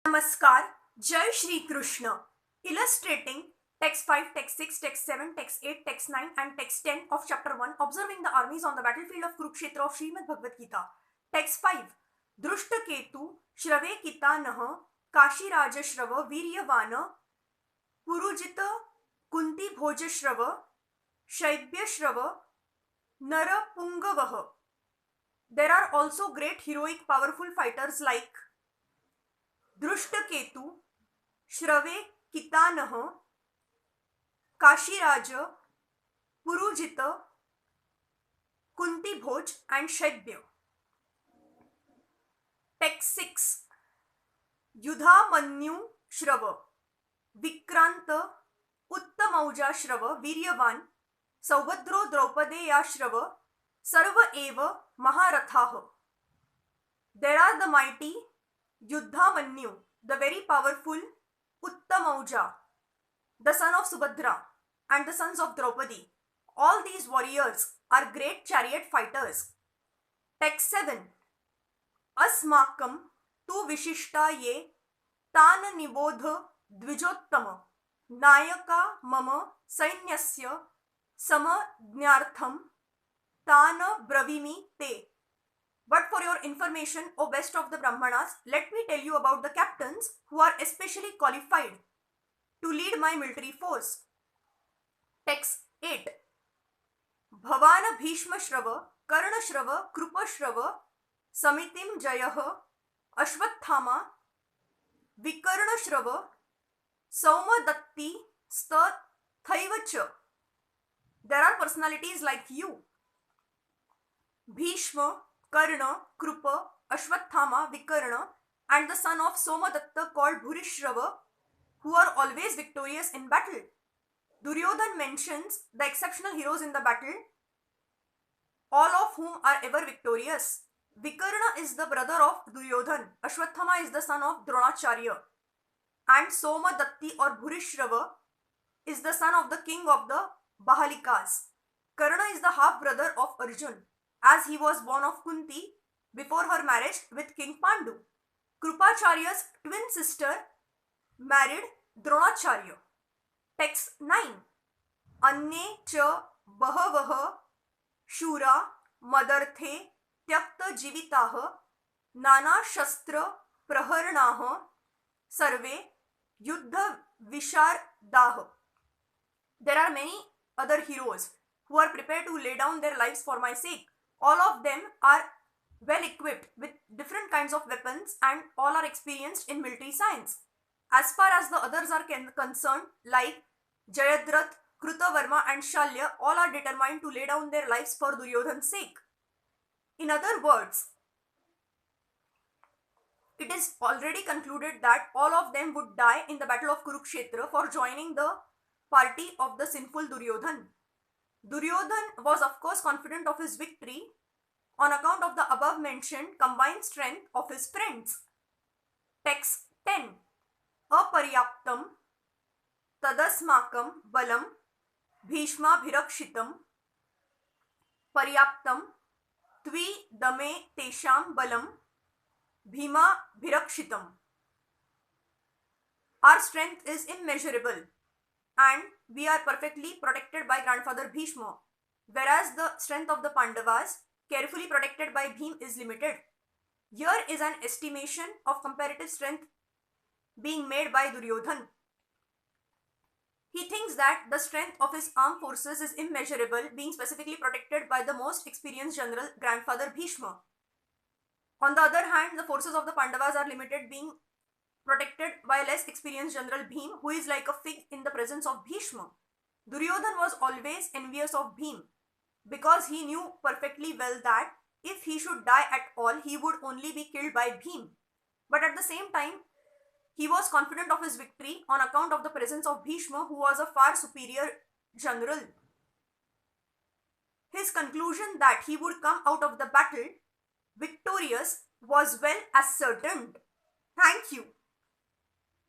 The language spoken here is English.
Namaskar, Jai Shri Krishna. Illustrating text 5, text 6, text 7, text 8, text 9 and text 10 of chapter 1, observing the armies on the battlefield of Kurukshetra of Srimad Bhagavad Gita. Text 5. Drushtaketu Shrave Kitanah Kashiraj Shrava Viryavana Purujita Kunti Bhoj Shrava Shaibya Shrava Narapungavaha. There are also great heroic powerful fighters like Dhrishtaketu, श्रवे कितानह, Kashiraj, Purujit, Kuntibhoj and Shaibya. Text 6. Yudhamanyu श्रव, Vikrant, Uttamauja श्रव, वीर्यवान, सौभद्रो द्रौपदेया श्रव, सर्व एव महारथाः. There are the mighty Yuddhamanyu, the very powerful Uttamauja, the son of Subhadra, and the sons of Draupadi. All these warriors are great chariot fighters. Text 7. Asmakam tu vishishta ye tan nibodh dvijottama nayaka mama sainyasya samadnyartham tan bravimi te. But for your information, O best of the Brahmanas, let me tell you about the captains who are especially qualified to lead my military force. Text 8. Bhavana Bhishma Shrava, Karna Shrava, Krupa Shrava, Samitim Jayah, Ashwathama, Vikarna Shrava, Sauma Datti, Sta Thaivacha. There are personalities like you. Bhishma, Karna, Krupa, Ashwathama, Vikarna, and the son of Somadatta called Bhurishrava, who are always victorious in battle. Duryodhan mentions the exceptional heroes in the battle, all of whom are ever victorious. Vikarna is the brother of Duryodhan, Ashwathama is the son of Dronacharya, and Somadatti or Bhurishrava is the son of the king of the Bahalikas. Karna is the half brother of Arjun, as he was born of Kunti before her marriage with King Pandu. Krupacharya's twin sister married Dronacharya. Text 9. Anye cha bahavaha shura madarthe tyakta jivitaha nana shastra praharnaha sarve yuddha vishardaha. There are many other heroes who are prepared to lay down their lives for my sake. All of them are well equipped with different kinds of weapons and all are experienced in military science. As far as the others are concerned, like Jayadratha, Krutavarma and Shalya, all are determined to lay down their lives for Duryodhan's sake. In other words, it is already concluded that all of them would die in the battle of Kurukshetra for joining the party of the sinful Duryodhan. Duryodhan was of course confident of his victory on account of the above mentioned combined strength of his friends. Text 10. Aparyaptam tadasmakam balam bhishma bhirakshitam paryaptam tvi dame tesham balam bhima bhirakshitam. Our strength is immeasurable and we are perfectly protected by grandfather Bhishma, whereas the strength of the Pandavas, carefully protected by Bhim, is limited. Here is an estimation of comparative strength being made by Duryodhan. He thinks that the strength of his armed forces is immeasurable, being specifically protected by the most experienced general, grandfather Bhishma. On the other hand, the forces of the Pandavas are limited, being protected by less experienced General Bhim, who is like a fig in the presence of Bhishma. Duryodhan was always envious of Bhim because he knew perfectly well that if he should die at all, he would only be killed by Bhim. But at the same time, he was confident of his victory on account of the presence of Bhishma, who was a far superior general. His conclusion that he would come out of the battle victorious was well ascertained. Thank you.